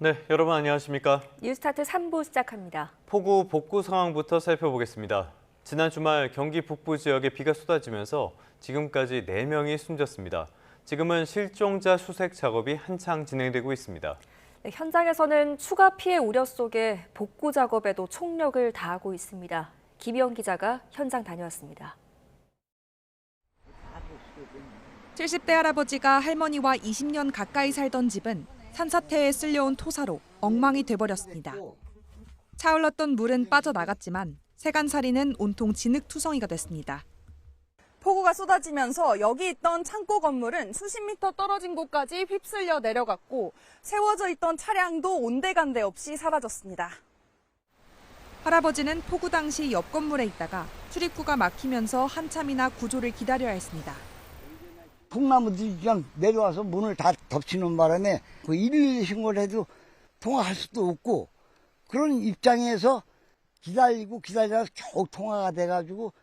네, 여러분 안녕하십니까? 뉴스타트 3부 시작합니다. 폭우 복구 상황부터 살펴보겠습니다. 지난 주말 경기 북부 지역에 비가 쏟아지면서 지금까지 4명이 숨졌습니다. 지금은 실종자 수색 작업이 한창 진행되고 있습니다. 네, 현장에서는 추가 피해 우려 속에 복구 작업에도 총력을 다하고 있습니다. 김희영 기자가 현장 다녀왔습니다. 70대 할아버지가 할머니와 20년 가까이 살던 집은 산사태에 쓸려온 토사로 엉망이 돼버렸습니다. 차올랐던 물은 빠져나갔지만 세간살이는 온통 진흙투성이가 됐습니다. 폭우가 쏟아지면서 여기 있던 창고 건물은 수십 미터 떨어진 곳까지 휩쓸려 내려갔고 세워져 있던 차량도 온데간데 없이 사라졌습니다. 할아버지는 폭우 당시 옆 건물에 있다가 출입구가 막히면서 한참이나 구조를 기다려야 했습니다. 통나무들이 그냥 내려와서 문을 다 덮치는 바람에 그 112 신고를 해도 통화할 수도 없고 그런 입장에서 기다려서 겨우 통화가 돼가지고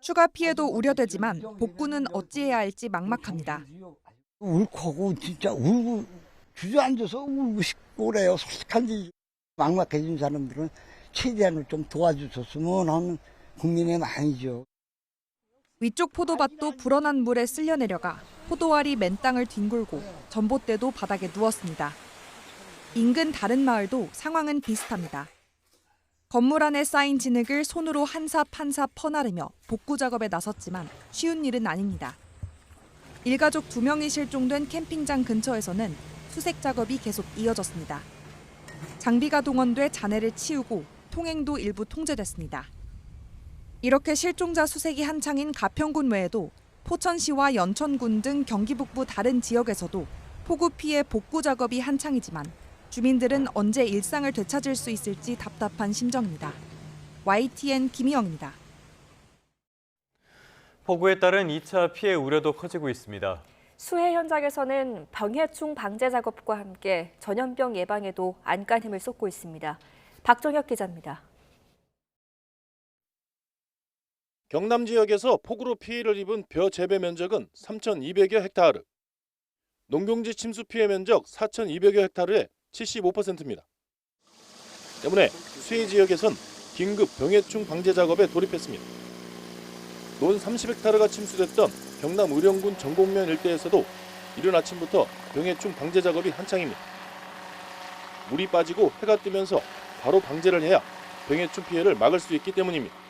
추가 피해도 우려되지만 복구는 어찌해야 할지 막막합니다. 울컥하고 진짜 울고 주저앉아서 울고 싶고 그래요. 솔직한지 막막해진 사람들은 최대한을 좀 도와주셨으면 하는 국민의 마음이죠. 위쪽 포도밭도 불어난 물에 쓸려 내려가 포도알이 맨 땅을 뒹굴고 전봇대도 바닥에 누웠습니다. 인근 다른 마을도 상황은 비슷합니다. 건물 안에 쌓인 진흙을 손으로 한 삽 한 삽 퍼나르며 복구 작업에 나섰지만 쉬운 일은 아닙니다. 일가족 2명이 실종된 캠핑장 근처에서는 수색 작업이 계속 이어졌습니다. 장비가 동원돼 잔해를 치우고 통행도 일부 통제됐습니다. 이렇게 실종자 수색이 한창인 가평군 외에도 포천시와 연천군 등 경기 북부 다른 지역에서도 폭우 피해 복구 작업이 한창이지만 주민들은 언제 일상을 되찾을 수 있을지 답답한 심정입니다. YTN 김희영입니다. 폭우에 따른 2차 피해 우려도 커지고 있습니다. 수해 현장에서는 병해충 방제 작업과 함께 전염병 예방에도 안간힘을 쏟고 있습니다. 박정혁 기자입니다. 경남 지역에서 폭우로 피해를 입은 벼 재배 면적은 3,200여 헥타르, 농경지 침수 피해 면적 4,200여 헥타르의 75%입니다. 때문에 수해 지역에선 긴급 병해충 방제 작업에 돌입했습니다. 논 30헥타르가 침수됐던 경남 의령군 전곡면 일대에서도 이른 아침부터 병해충 방제 작업이 한창입니다. 물이 빠지고 해가 뜨면서 바로 방제를 해야 병해충 피해를 막을 수 있기 때문입니다.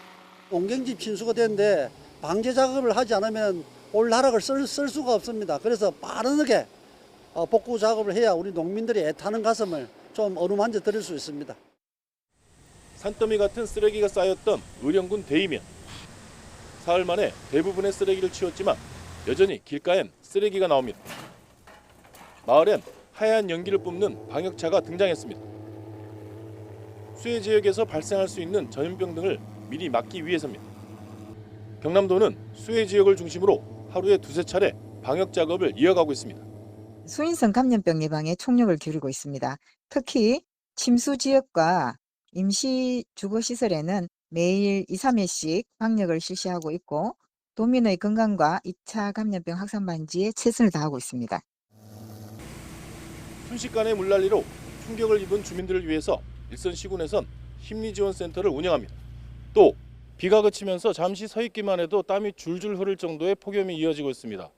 농경지 침수가 됐는데 방제 작업을 하지 않으면 올 나락을 쓸 수가 없습니다. 그래서 빠르게 복구 작업을 해야 우리 농민들이 애타는 가슴을 좀 어루만져 드릴 수 있습니다. 산더미 같은 쓰레기가 쌓였던 의령군 대이면. 사흘 만에 대부분의 쓰레기를 치웠지만 여전히 길가엔 쓰레기가 나옵니다. 마을엔 하얀 연기를 뿜는 방역차가 등장했습니다. 수해 지역에서 발생할 수 있는 전염병 등을 미리 막기 위해서입니다. 경남도는 수해 지역을 중심으로 하루에 2~3차례 방역 작업을 이어가고 있습니다. 수인성 감염병 예방에 총력을 기울이고 있습니다. 특히 침수 지역과 임시 주거시설에는 매일 2~3회씩 방역을 실시하고 있고 도민의 건강과 2차 감염병 확산 방지에 최선을 다하고 있습니다. 순식간의 물난리로 충격을 입은 주민들을 위해서 일선 시군에선 심리지원센터를 운영합니다. 또 비가 그치면서 잠시 서 있기만 해도 땀이 줄줄 흐를 정도의 폭염이 이어지고 있습니다.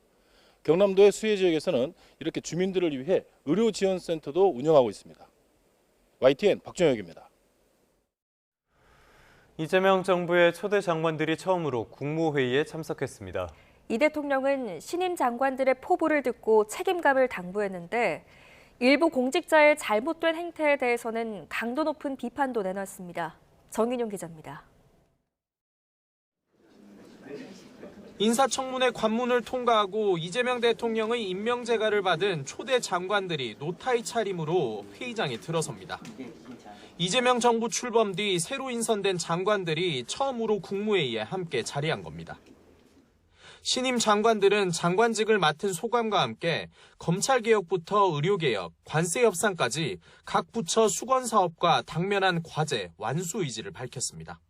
경남도의 수해 지역에서는 이렇게 주민들을 위해 의료지원센터도 운영하고 있습니다. YTN 박정혁입니다. 이재명 정부의 초대 장관들이 처음으로 국무회의에 참석했습니다. 이 대통령은 신임 장관들의 포부를 듣고 책임감을 당부했는데 일부 공직자의 잘못된 행태에 대해서는 강도 높은 비판도 내놨습니다. 정인용 기자입니다. 인사청문회 관문을 통과하고 이재명 대통령의 임명제가를 받은 초대 장관들이 노타의 차림으로 회의장에 들어섭니다. 이재명 정부 출범 뒤 새로 인선된 장관들이 처음으로 국무회의에 함께 자리한 겁니다. 신임 장관들은 장관직을 맡은 소감과 함께 검찰개혁부터 의료개혁, 관세 협상까지 각 부처 수건사업과 당면한 과제, 완수 의지를 밝혔습니다.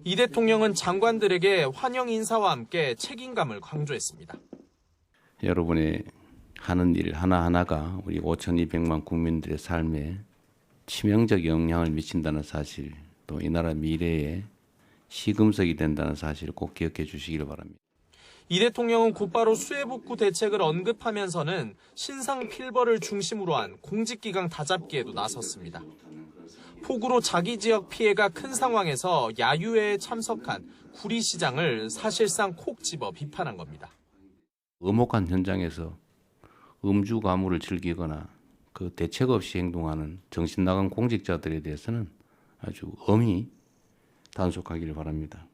이 대통령은 장관들에게 환영 인사와 함께 책임감을 강조했습니다. 여러분이 하는 일 하나하나가 우리 5,200만 국민들의 삶에 치명적 영향을 미친다는 사실, 또 이 나라 미래에 시금석이 된다는 사실을 꼭 기억해 주시기를 바랍니다. 이 대통령은 곧바로 수해복구 대책을 언급하면서는 신상 필벌을 중심으로 한 공직기강 다잡기에도 나섰습니다. 폭우로 자기 지역 피해가 큰 상황에서 야유회에 참석한 구리시장을 사실상 콕 집어 비판한 겁니다. 엄혹한 현장에서 음주 가무를 즐기거나 그 대책 없이 행동하는 정신 나간 공직자들에 대해서는 아주 엄히 단속하기를 바랍니다.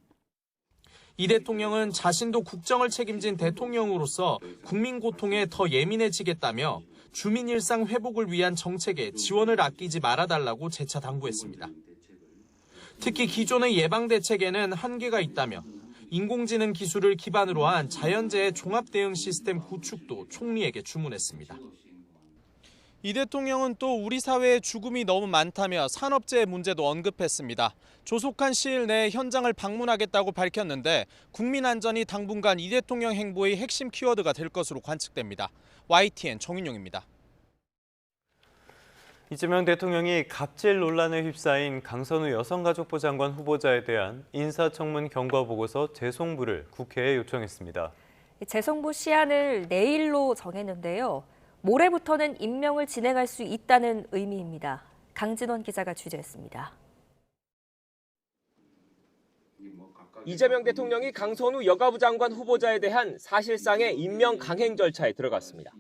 이 대통령은 자신도 국정을 책임진 대통령으로서 국민 고통에 더 예민해지겠다며 주민 일상 회복을 위한 정책에 지원을 아끼지 말아달라고 재차 당부했습니다. 특히 기존의 예방 대책에는 한계가 있다며 인공지능 기술을 기반으로 한 자연재해 종합대응 시스템 구축도 총리에게 주문했습니다. 이 대통령은 또 우리 사회의 죽음이 너무 많다며 산업재해 문제도 언급했습니다. 조속한 시일 내에 현장을 방문하겠다고 밝혔는데 국민 안전이 당분간 이 대통령 행보의 핵심 키워드가 될 것으로 관측됩니다. YTN 정윤용입니다. 이재명 대통령이 갑질 논란에 휩싸인 강선우 여성가족부 장관 후보자에 대한 인사청문 경과보고서 재송부를 국회에 요청했습니다. 재송부 시한을 내일로 정했는데요. 모레부터는 임명을 진행할 수 있다는 의미입니다. 강진원 기자가 취재했습니다. 이재명 대통령이 강선우 여가부 장관 후보자에 대한 사실상의 임명 강행 절차에 들어갔습니다.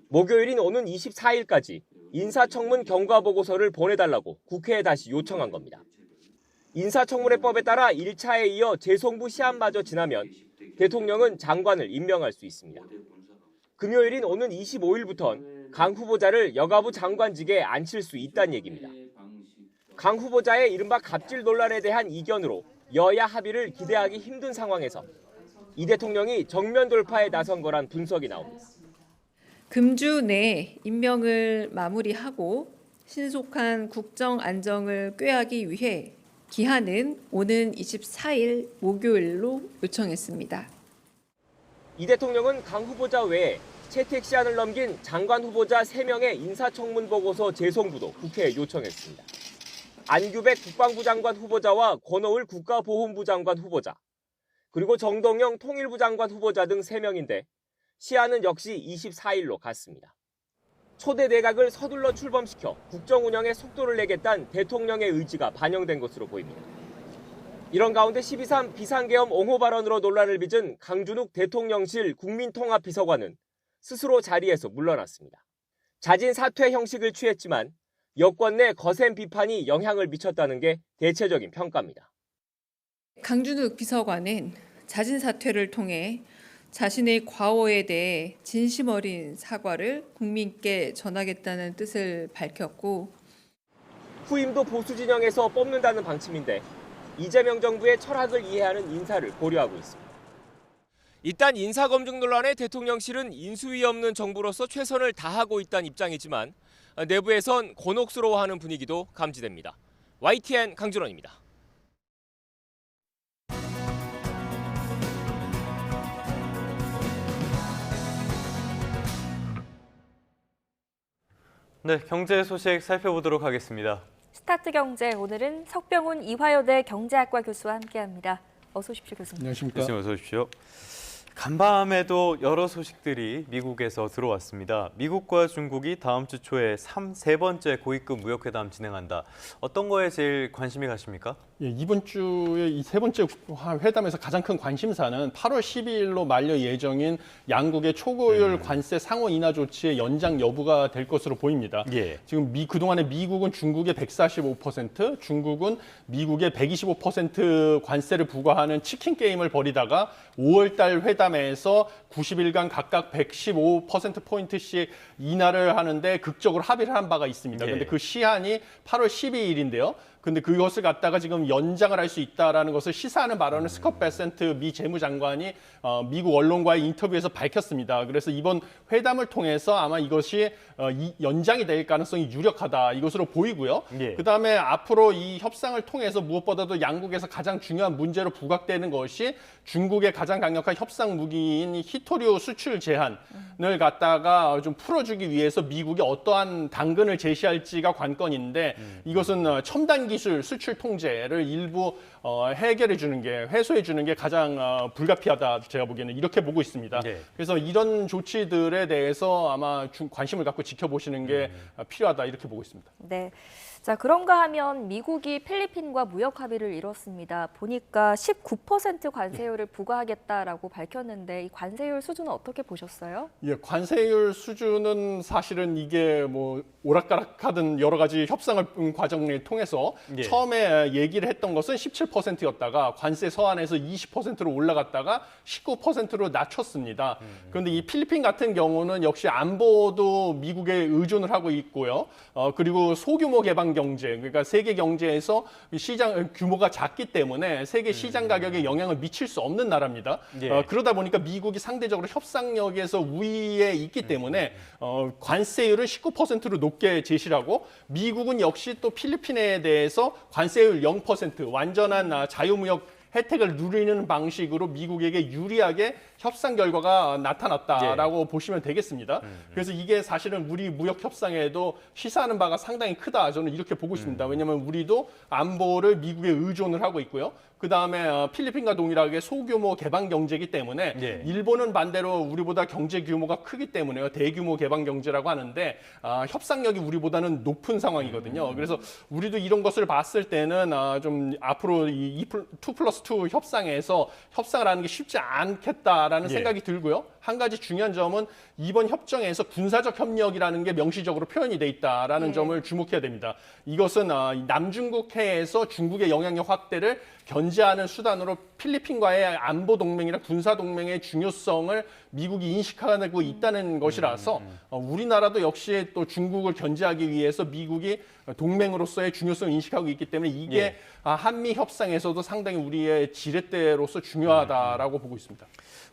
목요일인 오는 24일까지 인사청문 경과보고서를 보내달라고 국회에 다시 요청한 겁니다. 인사청문회법에 따라 1차에 이어 재송부 시한마저 지나면 대통령은 장관을 임명할 수 있습니다. 금요일인 오는 25일부턴 강 후보자를 여가부 장관직에 앉힐 수 있다는 얘기입니다. 강 후보자의 이른바 갑질 논란에 대한 이견으로 여야 합의를 기대하기 힘든 상황에서 이 대통령이 정면 돌파에 나선 거란 분석이 나옵니다. 금주 내 임명을 마무리하고 신속한 국정 안정을 꾀하기 위해 기한은 오는 24일 목요일로 요청했습니다. 이 대통령은 강 후보자 외에 채택 시한을 넘긴 장관 후보자 3명의 인사청문 보고서 재송부도 국회에 요청했습니다. 안규백 국방부 장관 후보자와 권오을 국가보훈부 장관 후보자, 그리고 정동영 통일부 장관 후보자 등 3명인데 시한은 역시 24일로 갔습니다. 초대 내각을 서둘러 출범시켜 국정 운영에 속도를 내겠다는 대통령의 의지가 반영된 것으로 보입니다. 이런 가운데 12.3 비상계엄 옹호 발언으로 논란을 빚은 강준욱 대통령실 국민통합비서관은 스스로 자리에서 물러났습니다. 자진 사퇴 형식을 취했지만 여권 내 거센 비판이 영향을 미쳤다는 게 대체적인 평가입니다. 강준욱 비서관은 자진 사퇴를 통해 자신의 과오에 대해 진심 어린 사과를 국민께 전하겠다는 뜻을 밝혔고, 후임도 보수 진영에서 뽑는다는 방침인데 이재명 정부의 철학을 이해하는 인사를 고려하고 있습니다. 일단 인사검증 논란에 대통령실은 인수위 없는 정부로서 최선을 다하고 있다는 입장이지만 내부에선 곤혹스러워하는 분위기도 감지됩니다. YTN 강준원입니다. 네, 경제 소식 살펴보도록 하겠습니다. 스타트 경제, 오늘은 석병훈 이화여대 경제학과 교수와 함께합니다. 어서 오십시오, 교수님. 안녕하십니까. 교수님 어서 오십시오. 간밤에도 여러 소식들이 미국에서 들어왔습니다. 미국과 중국이 다음 주 초에 세 번째 고위급 무역회담 진행한다. 어떤 거에 제일 관심이 가십니까? 예, 이번 주에 이 세 번째 회담에서 가장 큰 관심사는 8월 12일로 만료 예정인 양국의 초고율 관세 상호 인하 조치의 연장 여부가 될 것으로 보입니다. 예. 지금 그동안에 미국은 중국의 145%, 중국은 미국의 125% 관세를 부과하는 치킨 게임을 벌이다가 5월 달 회담에서 90일간 각각 115%포인트씩 인하를 하는데 극적으로 합의를 한 바가 있습니다. 그런데 예. 그 시한이 8월 12일인데요. 근데 그것을 갖다가 지금 연장을 할 수 있다라는 것을 시사하는 발언을 스콧 베센트 미 재무장관이 미국 언론과의 인터뷰에서 밝혔습니다. 그래서 이번 회담을 통해서 아마 이것이 연장이 될 가능성이 유력하다 이것으로 보이고요. 예. 그다음에 앞으로 이 협상을 통해서 무엇보다도 양국에서 가장 중요한 문제로 부각되는 것이 중국의 가장 강력한 협상 무기인 히토류 수출 제한을 갖다가 좀 풀어주기 위해서 미국이 어떠한 당근을 제시할지가 관건인데 이것은 첨단 기술 수출 통제를 일부 해결해 주는 게, 해소해 주는 게 가장 불가피하다 제가 보기에는 이렇게 보고 있습니다. 네. 그래서 이런 조치들에 대해서 아마 관심을 갖고 지켜보시는 게 필요하다 이렇게 보고 있습니다. 네. 자, 그런가 하면 미국이 필리핀과 무역 합의를 이뤘습니다. 보니까 19% 관세율을 부과하겠다라고 밝혔는데 이 관세율 수준은 어떻게 보셨어요? 예, 관세율 수준은 사실은 이게 뭐 오락가락하던 여러 가지 협상을 과정을 통해서 예. 처음에 얘기를 했던 것은 17%였다가 관세 서한에서 20%로 올라갔다가 19%로 낮췄습니다. 그런데 이 필리핀 같은 경우는 역시 안보도 미국에 의존을 하고 있고요. 그리고 소규모 개방 경제, 그러니까 세계 경제에서 시장 규모가 작기 때문에 세계 시장 가격에 영향을 미칠 수 없는 나라입니다. 예. 그러다 보니까 미국이 상대적으로 협상력에서 우위에 있기 때문에 관세율을 19%로 높게 제시를 하고 미국은 역시 또 필리핀에 대해서 관세율 0% 완전한 자유무역 혜택을 누리는 방식으로 미국에게 유리하게 협상 결과가 나타났다라고 보시면 되겠습니다. 그래서 이게 사실은 우리 무역 협상에도 시사하는 바가 상당히 크다. 저는 이렇게 보고 있습니다. 왜냐하면 우리도 안보를 미국에 의존을 하고 있고요. 그다음에 필리핀과 동일하게 소규모 개방 경제이기 때문에 예. 일본은 반대로 우리보다 경제 규모가 크기 때문에요. 대규모 개방 경제라고 하는데 협상력이 우리보다는 높은 상황이거든요. 그래서 우리도 이런 것을 봤을 때는 좀 앞으로 이 2+2 협상에서 협상을 하는 게 쉽지 않겠다라는 예. 생각이 들고요. 한 가지 중요한 점은 이번 협정에서 군사적 협력이라는 게 명시적으로 표현이 돼 있다라는 점을 주목해야 됩니다. 이것은 남중국 해에서 중국의 영향력 확대를 견제하는 수단으로 필리핀과의 안보 동맹이나 군사 동맹의 중요성을 미국이 인식하고 있다는 것이라서 우리나라도 역시 또 중국을 견제하기 위해서 미국이 동맹으로서의 중요성을 인식하고 있기 때문에 이게 예. 한미 협상에서도 상당히 우리의 지렛대로서 중요하다라고 보고 있습니다.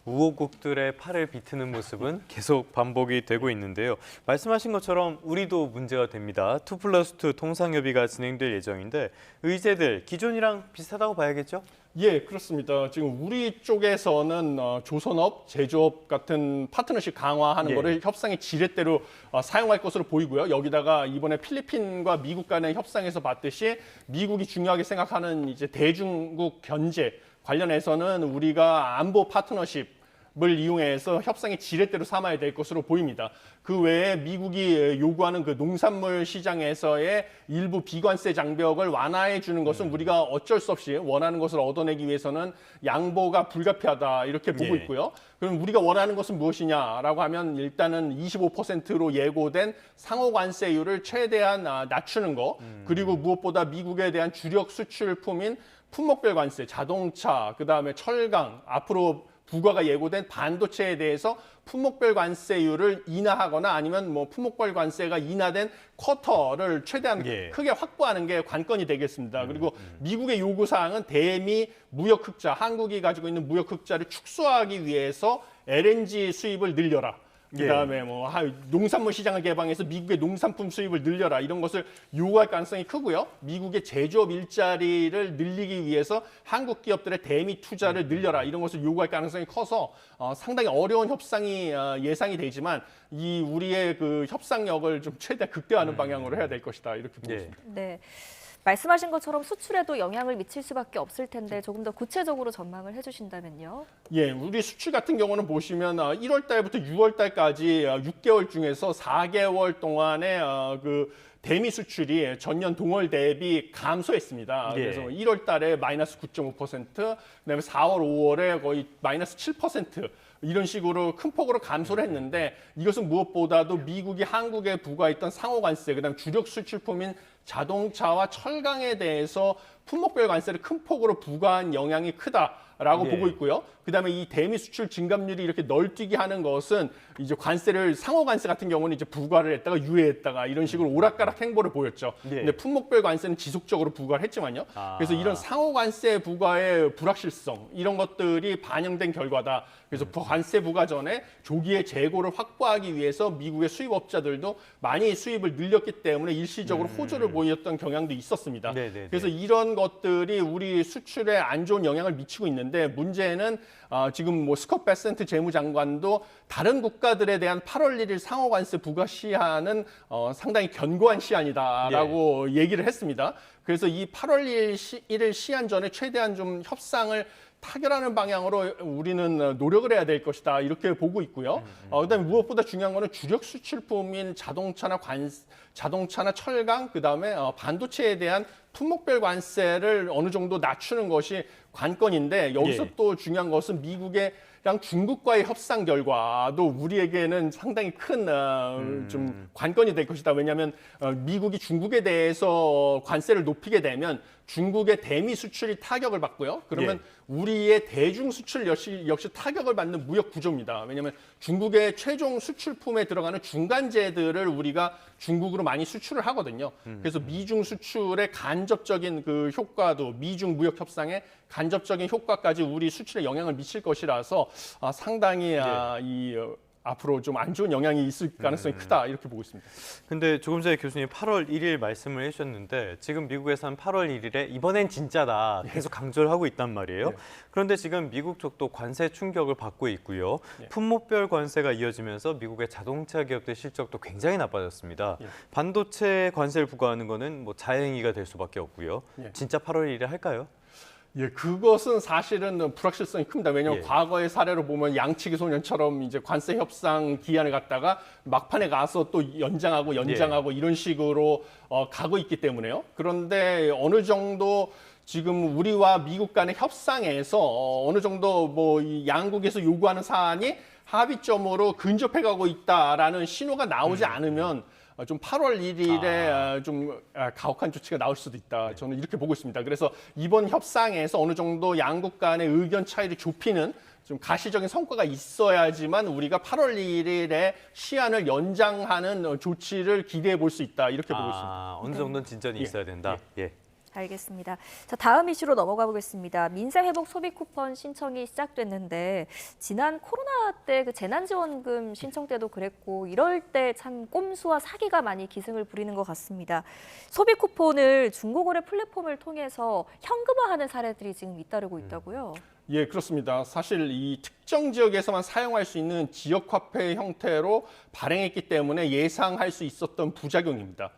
우호국들의 팔을 비트는 모습은 계속 반복이 되고 있는데요. 말씀하신 것처럼 우리도 문제가 됩니다. 2+2 통상협의가 진행될 예정인데 의제들 기존이랑 비슷하다고 봐야겠죠? 예, 그렇습니다. 지금 우리 쪽에서는 조선업, 제조업 같은 파트너십 강화하는 예. 거를 협상의 지렛대로 사용할 것으로 보이고요. 여기다가 이번에 필리핀과 미국 간의 협상에서 봤듯이 미국이 중요하게 생각하는 이제 대중국 견제 관련해서는 우리가 안보 파트너십 을 이용해서 협상의 지렛대로 삼아야 될 것으로 보입니다. 그 외에 미국이 요구하는 그 농산물 시장에서의 일부 비관세 장벽을 완화해 주는 것은 우리가 어쩔 수 없이 원하는 것을 얻어내기 위해서는 양보가 불가피하다 이렇게 보고 예. 있고요. 그럼 우리가 원하는 것은 무엇이냐라고 하면 일단은 25%로 예고된 상호 관세율을 최대한 낮추는 거, 그리고 무엇보다 미국에 대한 주력 수출품인 품목별 관세, 자동차, 그다음에 철강, 앞으로 부과가 예고된 반도체에 대해서 품목별 관세율을 인하하거나 아니면 뭐 품목별 관세가 인하된 쿼터를 최대한 예. 크게 확보하는 게 관건이 되겠습니다. 그리고 미국의 요구 사항은 대미 무역 흑자, 한국이 가지고 있는 무역 흑자를 축소하기 위해서 LNG 수입을 늘려라. 그다음에 뭐 농산물 시장을 개방해서 미국의 농산품 수입을 늘려라 이런 것을 요구할 가능성이 크고요. 미국의 제조업 일자리를 늘리기 위해서 한국 기업들의 대미 투자를 늘려라 이런 것을 요구할 가능성이 커서 상당히 어려운 협상이 예상이 되지만 이 우리의 그 협상력을 좀 최대한 극대화하는 방향으로 해야 될 것이다 이렇게 보고 있습니다. 네. 말씀하신 것처럼 수출에도 영향을 미칠 수밖에 없을 텐데 조금 더 구체적으로 전망을 해주신다면요. 예, 우리 수출 같은 경우는 보시면 1월 달부터 6월 달까지 6개월 중에서 4개월 동안의 그 대미 수출이 전년 동월 대비 감소했습니다. 예. 그래서 1월 달에 마이너스 9.5%, 그다음에 4월, 5월에 거의 마이너스 7%. 이런 식으로 큰 폭으로 감소를 했는데 이것은 무엇보다도 미국이 한국에 부과했던 상호 관세, 그다음 주력 수출품인 자동차와 철강에 대해서 품목별 관세를 큰 폭으로 부과한 영향이 크다라고 예. 보고 있고요. 그다음에 이 대미 수출 증감률이 이렇게 널뛰게 하는 것은 이제 관세를 상호 관세 같은 경우는 이제 부과를 했다가 유예했다가 이런 식으로 오락가락 행보를 보였죠. 예. 근데 품목별 관세는 지속적으로 부과를 했지만요. 그래서 이런 상호 관세 부과의 불확실성 이런 것들이 반영된 결과다. 그래서 관세 부과 전에 조기에 재고를 확보하기 위해서 미국의 수입업자들도 많이 수입을 늘렸기 때문에 일시적으로 호조를 보였던 경향도 있었습니다. 네네네. 그래서 이런 것들이 우리 수출에 안 좋은 영향을 미치고 있는데 문제는 지금 뭐 스콧 베센트 재무장관도 다른 국가들에 대한 8월 1일 상호관세 부과 시한은 상당히 견고한 시한이다라고 얘기를 했습니다. 그래서 이 8월 1일 시한 전에 최대한 좀 협상을 타결하는 방향으로 우리는 노력을 해야 될 것이다 이렇게 보고 있고요. 그다음에 무엇보다 중요한 거는 주력 수출품인 자동차나 철강, 그다음에 반도체에 대한 품목별 관세를 어느 정도 낮추는 것이 관건인데 여기서 예. 또 중요한 것은 미국이랑 중국과의 협상 결과도 우리에게는 상당히 큰 좀 관건이 될 것이다. 왜냐하면 미국이 중국에 대해서 관세를 높이게 되면 중국의 대미 수출이 타격을 받고요. 그러면 우리의 대중 수출 역시 타격을 받는 무역 구조입니다. 왜냐하면 중국의 최종 수출품에 들어가는 중간재들을 우리가 중국으로 많이 수출을 하거든요. 그래서 미중 수출의 간접적인 그 효과도 미중 무역 협상의 간접적인 효과까지 우리 수출에 영향을 미칠 것이라서 상당히 앞으로 좀 안 좋은 영향이 있을 가능성이 크다 이렇게 보고 있습니다. 근데 조금 전에 교수님 8월 1일 말씀을 해주셨는데 지금 미국에서는 8월 1일에 이번엔 진짜다 계속 강조를 하고 있단 말이에요. 그런데 지금 미국 쪽도 관세 충격을 받고 있고요. 품목별 관세가 이어지면서 미국의 자동차 기업들 실적도 굉장히 나빠졌습니다. 반도체 관세를 부과하는 거는 뭐 자행위가 될 수밖에 없고요. 진짜 8월 1일에 할까요? 예, 그것은 사실은 불확실성이 큽니다. 왜냐하면 과거의 사례로 보면 양치기 소년처럼 이제 관세 협상 기한을 갖다가 막판에 가서 또 연장하고 이런 식으로 가고 있기 때문에요. 그런데 어느 정도 지금 우리와 미국 간의 협상에서 어느 정도 뭐 이 양국에서 요구하는 사안이 합의점으로 근접해 가고 있다라는 신호가 나오지 않으면 좀 8월 1일에 좀 가혹한 조치가 나올 수도 있다. 저는 이렇게 보고 있습니다. 그래서 이번 협상에서 어느 정도 양국 간의 의견 차이를 좁히는 좀 가시적인 성과가 있어야지만 우리가 8월 1일에 시한을 연장하는 조치를 기대해 볼 수 있다. 이렇게 보고 있습니다. 어느 정도는 진전이 있어야 된다. 알겠습니다. 자, 다음 이슈로 넘어가 보겠습니다. 민생회복 소비 쿠폰 신청이 시작됐는데 지난 코로나 때 그 재난지원금 신청 때도 그랬고 이럴 때 참 꼼수와 사기가 많이 기승을 부리는 것 같습니다. 소비 쿠폰을 중고거래 플랫폼을 통해서 현금화하는 사례들이 지금 잇따르고 있다고요? 예, 그렇습니다. 사실 이 특정 지역에서만 사용할 수 있는 지역화폐 형태로 발행했기 때문에 예상할 수 있었던 부작용입니다.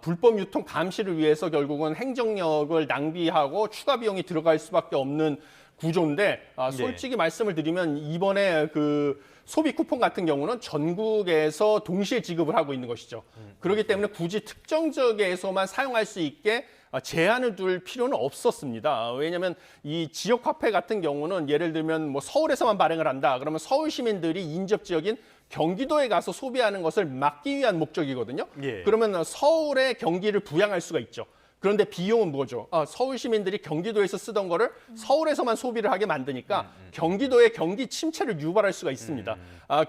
불법 유통 감시를 위해서 결국은 행정력을 낭비하고 추가 비용이 들어갈 수밖에 없는 구조인데 솔직히 말씀을 드리면 이번에 그 소비 쿠폰 같은 경우는 전국에서 동시에 지급을 하고 있는 것이죠. 그렇기 때문에 굳이 특정 지역에서만 사용할 수 있게 제한을 둘 필요는 없었습니다. 왜냐하면 이 지역 화폐 같은 경우는 예를 들면 뭐 서울에서만 발행을 한다. 그러면 서울 시민들이 인접 지역인 경기도에 가서 소비하는 것을 막기 위한 목적이거든요. 그러면 서울의 경기를 부양할 수가 있죠. 그런데 비용은 뭐죠? 서울 시민들이 경기도에서 쓰던 거를 서울에서만 소비를 하게 만드니까 경기도의 경기 침체를 유발할 수가 있습니다.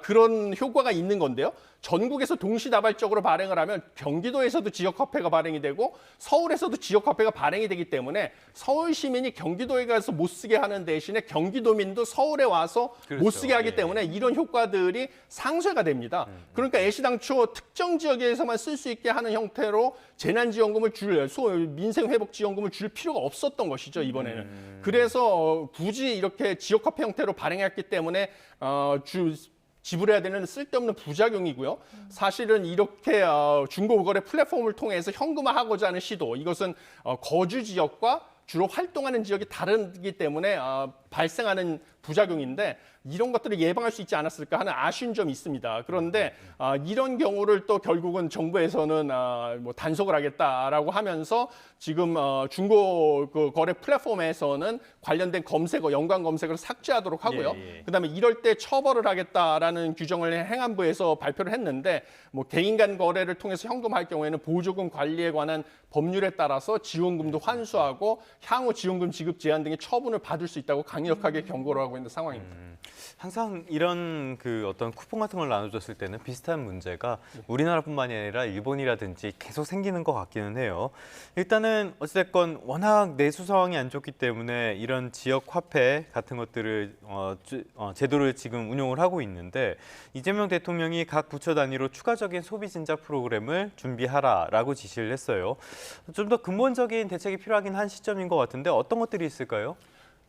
그런 효과가 있는 건데요. 전국에서 동시다발적으로 발행을 하면 경기도에서도 지역화폐가 발행이 되고 서울에서도 지역화폐가 발행이 되기 때문에 서울 시민이 경기도에 가서 못 쓰게 하는 대신에 경기도민도 서울에 와서 못 쓰게 하기 때문에 이런 효과들이 상쇄가 됩니다. 그러니까 애시당초 특정 지역에서만 쓸 수 있게 하는 형태로 재난지원금을 민생회복지원금을 줄 필요가 없었던 것이죠, 이번에는. 그래서 굳이 이렇게 지역화폐 형태로 발행했기 때문에 지불해야 되는 쓸데없는 부작용이고요. 사실은 이렇게 중고거래 플랫폼을 통해서 현금화하고자 하는 시도, 이것은 거주 지역과 주로 활동하는 지역이 다르기 때문에 발생하는 부작용인데 이런 것들을 예방할 수 있지 않았을까 하는 아쉬운 점이 있습니다. 그런데 이런 경우를 또 결국은 정부에서는 뭐 단속을 하겠다라고 하면서 지금 중고 그 거래 플랫폼에서는 관련된 검색어, 연관 검색어를 삭제하도록 하고요. 그다음에 이럴 때 처벌을 하겠다라는 규정을 행안부에서 발표를 했는데 뭐 개인 간 거래를 통해서 현금할 경우에는 보조금 관리에 관한 법률에 따라서 지원금도 환수하고 향후 지원금 지급 제한 등의 처분을 받을 수 있다고 강력하게 경고를 하고 있는 상황입니다. 항상 이런 그 어떤 쿠폰 같은 걸 나눠줬을 때는 비슷한 문제가 우리나라뿐만이 아니라 일본이라든지 계속 생기는 것 같기는 해요. 일단은 어찌됐건 워낙 내수 상황이 안 좋기 때문에 이런 지역 화폐 같은 것들을 제도를 지금 운용을 하고 있는데 이재명 대통령이 각 부처 단위로 추가적인 소비 진작 프로그램을 준비하라라고 지시를 했어요. 좀 더 근본적인 대책이 필요하긴 한 시점인 것 같은데 어떤 것들이 있을까요?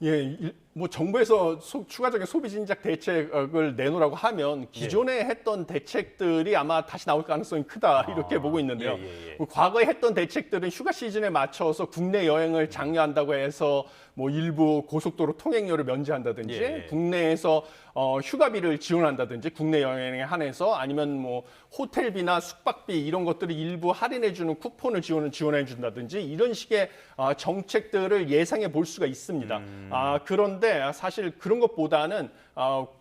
예, 뭐 정부에서 추가적인 소비 진작 대책을 내놓으라고 하면 기존에 했던 대책들이 아마 다시 나올 가능성이 크다 이렇게 보고 있는데요. 뭐 과거에 했던 대책들은 휴가 시즌에 맞춰서 국내 여행을 장려한다고 해서 뭐 일부 고속도로 통행료를 면제한다든지 국내에서 휴가비를 지원한다든지 국내 여행에 한해서 아니면 뭐 호텔비나 숙박비 이런 것들을 일부 할인해주는 쿠폰을 지원해준다든지 이런 식의 정책들을 예상해 볼 수가 있습니다. 그런데 사실 그런 것보다는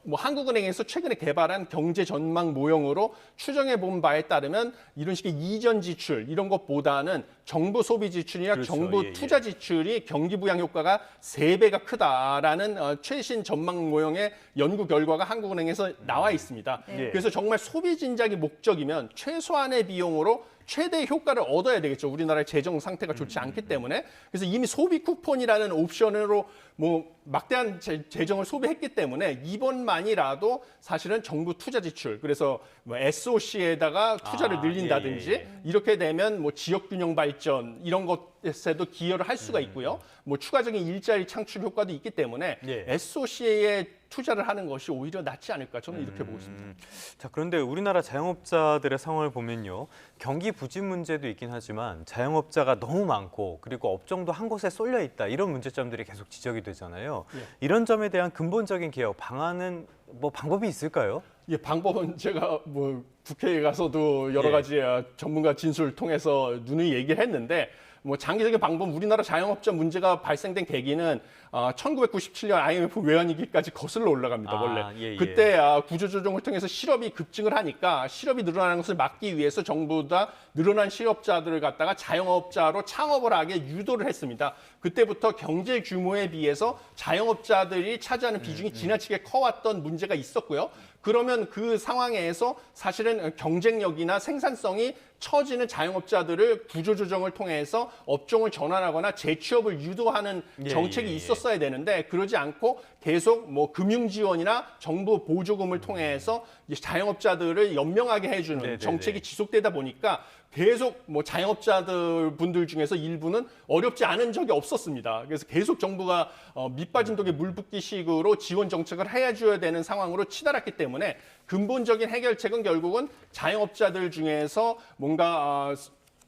뭐 한국은행에서 최근에 개발한 경제 전망 모형으로 추정해 본 바에 따르면 이런 식의 이전 지출 이런 것보다는 정부 소비 지출이나 정부 투자 지출이 경기 부양 효과가 3배가 크다라는 최신 전망 모형의 연구 결과가 한국은행에서 나와 있습니다. 그래서 정말 소비 진작이 목적이면 최소한의 비용으로 최대의 효과를 얻어야 되겠죠. 우리나라의 재정 상태가 좋지 않기 때문에. 그래서 이미 소비 쿠폰이라는 옵션으로 뭐 막대한 재정을 소비했기 때문에 이번만이라도 사실은 정부 투자 지출, 그래서 뭐 SOC에다가 투자를 늘린다든지 이렇게 되면 뭐 지역 균형 발전 이런 것에도 기여를 할 수가 있고요. 뭐 추가적인 일자리 창출 효과도 있기 때문에 SOC에 투자를 하는 것이 오히려 낫지 않을까 저는 이렇게 보고 있습니다. 자, 그런데 우리나라 자영업자들의 상황을 보면요. 경기 부진 문제도 있긴 하지만 자영업자가 너무 많고 그리고 업종도 한 곳에 쏠려 있다. 이런 문제점들이 계속 지적이 되잖아요. 이런 점에 대한 근본적인 개혁 방안은 뭐 방법이 있을까요? 예, 방법은 제가 뭐 국회에 가서도 여러 가지 전문가 진술을 통해서 누누이 얘기를 했는데 뭐 장기적인 방법, 우리나라 자영업자 문제가 발생된 계기는 1997년 IMF 외환위기까지 거슬러 올라갑니다. 원래 그때 구조조정을 통해서 실업이 급증을 하니까 실업이 늘어나는 것을 막기 위해서 정부가 늘어난 실업자들을 갖다가 자영업자로 창업을 하게 유도를 했습니다. 그때부터 경제 규모에 비해서 자영업자들이 차지하는 비중이 지나치게 커왔던 문제가 있었고요. 그러면 그 상황에서 사실은 경쟁력이나 생산성이 처지는 자영업자들을 구조조정을 통해서 업종을 전환하거나 재취업을 유도하는 정책이 있었어야 되는데 그러지 않고 계속 뭐 금융지원이나 정부 보조금을 통해서 자영업자들을 연명하게 해주는 정책이 지속되다 보니까 계속 뭐 자영업자들 분들 중에서 일부는 어렵지 않은 적이 없었습니다. 그래서 계속 정부가 밑빠진 독에 물 붓기식으로 지원 정책을 해줘야 되는 상황으로 치달았기 때문에 근본적인 해결책은 결국은 자영업자들 중에서 뭔가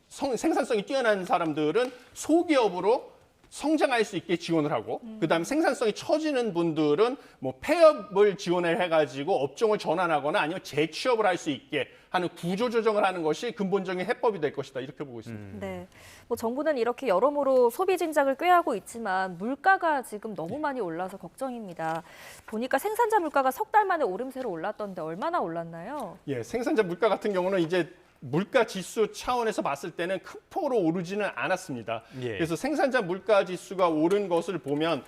생산성이 뛰어난 사람들은 소기업으로 성장할 수 있게 지원을 하고 그다음에 생산성이 처지는 분들은 뭐 폐업을 지원을 해가지고 업종을 전환하거나 아니면 재취업을 할 수 있게 하는 구조조정을 하는 것이 근본적인 해법이 될 것이다 이렇게 보고 있습니다. 네, 뭐 정부는 이렇게 여러모로 소비 진작을 꾀하고 있지만 물가가 지금 너무 많이 올라서 걱정입니다. 보니까 생산자 물가가 석 달 만에 오름세로 올랐던데 얼마나 올랐나요? 예, 생산자 물가 같은 경우는 이제 물가 지수 차원에서 봤을 때는 큰 폭으로 오르지는 않았습니다. 그래서 생산자 물가 지수가 오른 것을 보면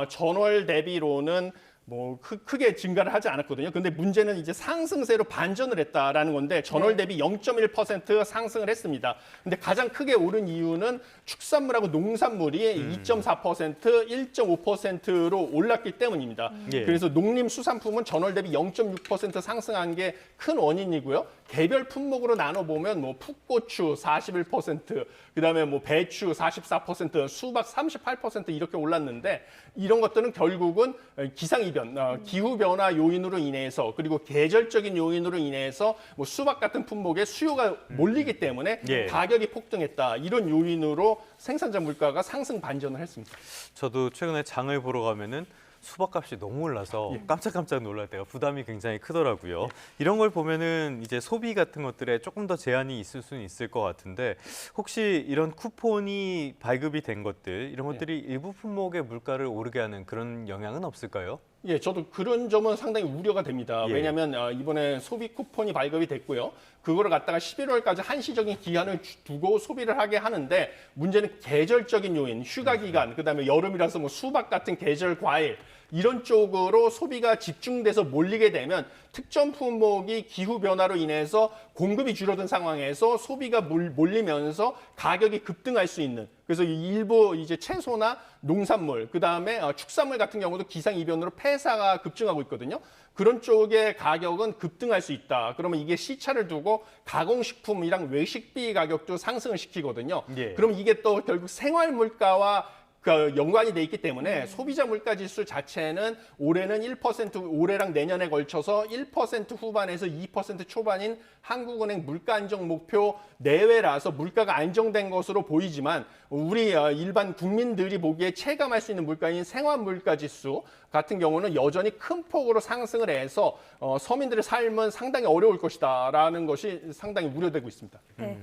전월 대비로는 뭐 크게 증가를 하지 않았거든요. 근데 문제는 이제 상승세로 반전을 했다라는 건데 전월 대비 0.1% 상승을 했습니다. 근데 가장 크게 오른 이유는 축산물하고 농산물이 2.4%, 1.5%로 올랐기 때문입니다. 그래서 농림수산품은 전월 대비 0.6% 상승한 게 큰 원인이고요. 개별 품목으로 나눠보면 뭐 풋고추 41%, 그다음에 뭐 배추 44%, 수박 38% 이렇게 올랐는데 이런 것들은 결국은 기상이변, 기후변화 요인으로 인해서 그리고 계절적인 요인으로 인해서 뭐 수박 같은 품목에 수요가 몰리기 때문에 가격이 폭등했다. 이런 요인으로 생산자 물가가 상승 반전을 했습니다. 저도 최근에 장을 보러 가면은 수박값이 너무 올라서 깜짝깜짝 놀랄 때가 부담이 굉장히 크더라고요. 이런 걸 보면은 이제 소비 같은 것들에 조금 더 제한이 있을 수는 있을 것 같은데 혹시 이런 쿠폰이 발급이 된 것들 이런 것들이 일부 품목의 물가를 오르게 하는 그런 영향은 없을까요? 예, 저도 그런 점은 상당히 우려가 됩니다. 왜냐하면 이번에 소비 쿠폰이 발급이 됐고요. 그거를 갖다가 11월까지 한시적인 기한을 두고 소비를 하게 하는데 문제는 계절적인 요인, 휴가 기간, 그다음에 여름이라서 뭐 수박 같은 계절 과일 이런 쪽으로 소비가 집중돼서 몰리게 되면 특정 품목이 기후 변화로 인해서 공급이 줄어든 상황에서 소비가 몰리면서 가격이 급등할 수 있는 그래서 일부 이제 채소나 농산물 그다음에 축산물 같은 경우도 기상 이변으로 폐사가 급증하고 있거든요. 그런 쪽의 가격은 급등할 수 있다. 그러면 이게 시차를 두고 가공식품이랑 외식비 가격도 상승을 시키거든요. 그럼 이게 또 결국 생활 물가와 연관이 돼 있기 때문에 소비자 물가 지수 자체는 올해는 1%, 올해랑 내년에 걸쳐서 1% 후반에서 2% 초반인 한국은행 물가 안정 목표 내외라서 물가가 안정된 것으로 보이지만 우리 일반 국민들이 보기에 체감할 수 있는 물가인 생활 물가 지수 같은 경우는 여전히 큰 폭으로 상승을 해서 서민들의 삶은 상당히 어려울 것이다라는 것이 상당히 우려되고 있습니다. 네.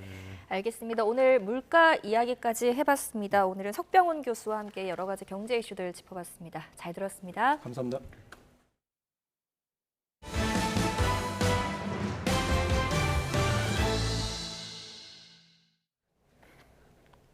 알겠습니다. 오늘 물가 이야기까지 해봤습니다. 오늘은 석병훈 교수와 함께 여러 가지 경제 이슈들 짚어봤습니다. 잘 들었습니다. 감사합니다.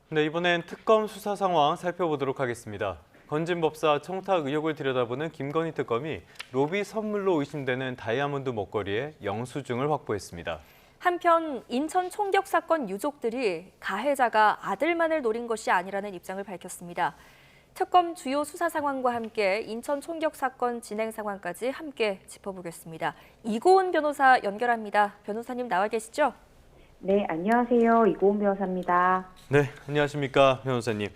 네, 이번엔 특검 수사 상황 살펴보도록 하겠습니다. 건진법사 청탁 의혹을 들여다보는 김건희 특검이 로비 선물로 의심되는 다이아몬드 목걸이의 영수증을 확보했습니다. 한편 인천 총격 사건 유족들이 가해자가 아들만을 노린 것이 아니라는 입장을 밝혔습니다. 특검 주요 수사 상황과 함께 인천 총격 사건 진행 상황까지 함께 짚어보겠습니다. 이고은 변호사 연결합니다. 변호사님 나와 계시죠? 네, 안녕하세요. 이고은 변호사입니다. 네, 안녕하십니까 변호사님.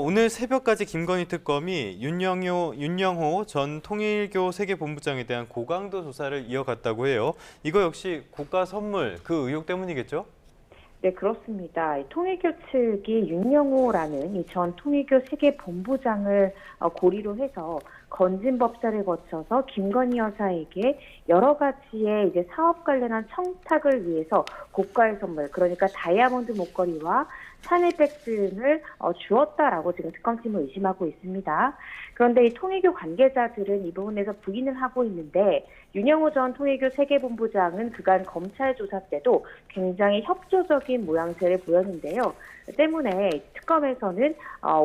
오늘 새벽까지 김건희 특검이 윤영호 전 통일교 세계본부장에 대한 고강도 조사를 이어갔다고 해요. 이거 역시 국가 선물 그 의혹 때문이겠죠? 네, 그렇습니다. 통일교 측이 윤영호라는 이 전 통일교 세계본부장을 고리로 해서 건진법사를 거쳐서 김건희 여사에게 여러 가지의 이제 사업 관련한 청탁을 위해서 고가의 선물, 그러니까 다이아몬드 목걸이와 샤넬백 등을 주었다라고 지금 특검팀은 의심하고 있습니다. 그런데 이 통일교 관계자들은 이 부분에서 부인을 하고 있는데 윤영호 전 통일교 세계본부장은 그간 검찰 조사 때도 굉장히 협조적인 모양새를 보였는데요. 때문에 특검에서는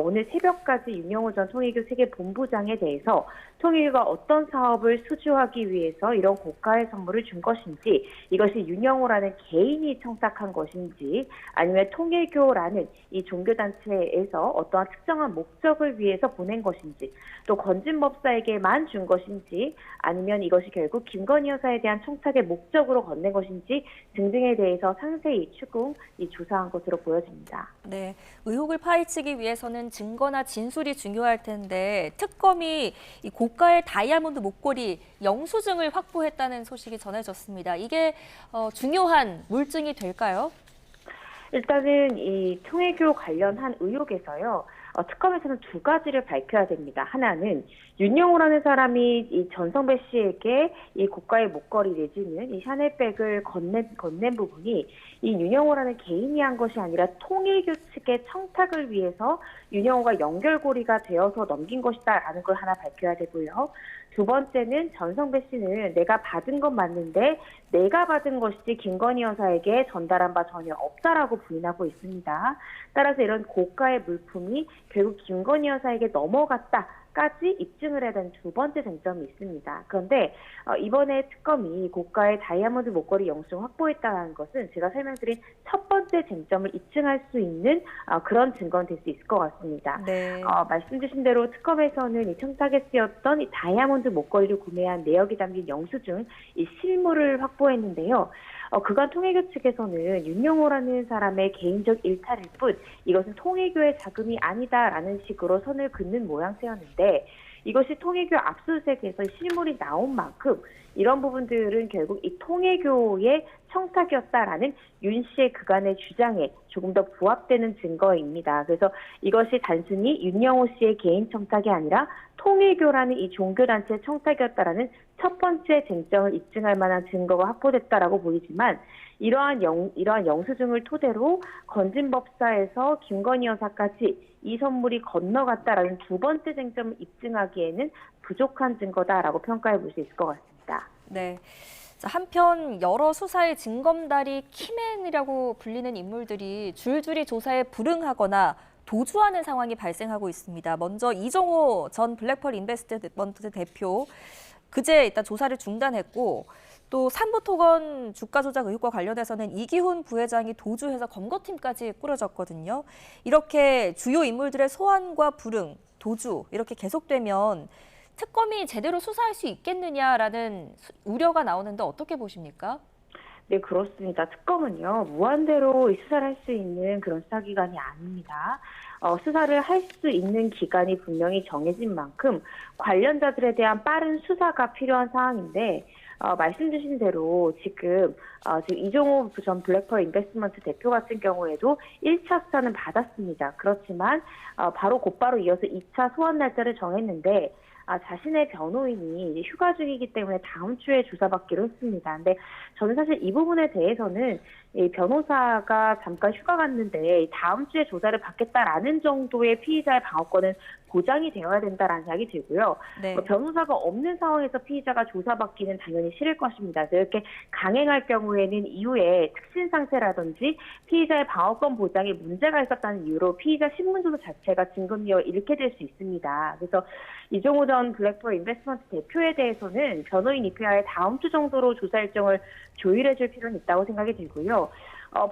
오늘 새벽까지 윤영호 전 통일교 세계본부장에 대해서 통일교가 어떤 사업을 수주하기 위해서 이런 고가의 선물을 준 것인지, 이것이 윤영호라는 개인이 청탁한 것인지, 아니면 통일교라는 이 종교단체에서 어떠한 특정한 목적을 위해서 보낸 것인지, 또 건진법사에게만 준 것인지, 아니면 이것이 결국 김건희 여사에 대한 청탁의 목적으로 건넨 것인지 등등에 대해서 상세히 추궁 조사한 것으로 보여집니다. 네, 의혹을 파헤치기 위해서는 증거나 진술이 중요할 텐데 특검이 이 고가의 다이아몬드 목걸이 영수증을 확보했다는 소식이 전해졌습니다. 이게 중요한 물증이 될까요? 일단은 이 통일교 관련한 의혹에서요. 특검에서는 두 가지를 밝혀야 됩니다. 하나는 윤영호라는 사람이 이 전성배 씨에게 이 고가의 목걸이 내지는 이 샤넬백을 건넨 부분이 이 윤영호라는 개인이 한 것이 아니라 통일교 측의 청탁을 위해서 윤영호가 연결고리가 되어서 넘긴 것이다라는 걸 하나 밝혀야 되고요. 두 번째는 전성배 씨는 내가 받은 건 맞는데 내가 받은 것이지 김건희 여사에게 전달한 바 전혀 없다라고 부인하고 있습니다. 따라서 이런 고가의 물품이 결국 김건희 여사에게 넘어갔다까지 입증을 해야 되는 두 번째 쟁점이 있습니다. 그런데 이번에 특검이 고가의 다이아몬드 목걸이 영수증을 확보했다는 것은 제가 설명드린 첫 번째 쟁점을 입증할 수 있는 그런 증거는 될 수 있을 것 같습니다. 네. 말씀 주신 대로 특검에서는 이 청탁에 쓰였던 이 다이아몬드 목걸이를 구매한 내역이 담긴 영수증, 이 실물을 확보했는데요. 그간 통일교 측에서는 윤영호라는 사람의 개인적 일탈일 뿐 이것은 통일교의 자금이 아니다라는 식으로 선을 긋는 모양새였는데 이것이 통일교 압수수색에서 실물이 나온 만큼 이런 부분들은 결국 이 통일교의 청탁이었다라는 윤 씨의 그간의 주장에 조금 더 부합되는 증거입니다. 그래서 이것이 단순히 윤영호 씨의 개인 청탁이 아니라 통일교라는 이 종교단체의 청탁이었다라는 첫 번째 쟁점을 입증할 만한 증거가 확보됐다라고 보이지만 이러한 영수증을 토대로 건진법사에서 김건희 여사까지 이 선물이 건너갔다라는 두 번째 쟁점을 입증하기에는 부족한 증거다라고 평가해 볼 수 있을 것 같습니다. 네. 자, 한편 여러 수사의 징검다리 키맨이라고 불리는 인물들이 줄줄이 조사에 불응하거나 도주하는 상황이 발생하고 있습니다. 먼저 이종호 전 블랙펄 인베스트먼트 대표 그제 일단 조사를 중단했고 또 삼부토건 주가 조작 의혹과 관련해서는 이기훈 부회장이 도주해서 검거팀까지 꾸려졌거든요. 이렇게 주요 인물들의 소환과 불응, 도주 이렇게 계속되면 특검이 제대로 수사할 수 있겠느냐라는 우려가 나오는데 어떻게 보십니까? 네, 그렇습니다. 특검은요, 무한대로 수사를 할 수 있는 그런 수사기관이 아닙니다. 수사를 할 수 있는 기간이 분명히 정해진 만큼 관련자들에 대한 빠른 수사가 필요한 상황인데, 말씀 주신 대로 지금 이종호 전 블랙펄 인베스트먼트 대표 같은 경우에도 1차 수사는 받았습니다. 그렇지만 바로 곧바로 이어서 2차 소환 날짜를 정했는데 자신의 변호인이 휴가 중이기 때문에 다음 주에 조사받기로 했습니다. 근데 저는 사실 이 부분에 대해서는 이 변호사가 잠깐 휴가 갔는데 다음 주에 조사를 받겠다라는 정도의 피의자의 방어권은 보장이 되어야 된다라는 생각이 들고요. 네. 변호사가 없는 상황에서 피의자가 조사받기는 당연히 싫을 것입니다. 그래서 이렇게 강행할 경우에는 이후에 특신 상태라든지 피의자의 방어권 보장에 문제가 있었다는 이유로 피의자 신문조서 자체가 진검리어 잃게 될 수 있습니다. 그래서 이종호 전 블랙펄 인베스트먼트 대표에 대해서는 변호인 입회하에 다음 주 정도로 조사 일정을 조율해 줄 필요는 있다고 생각이 들고요.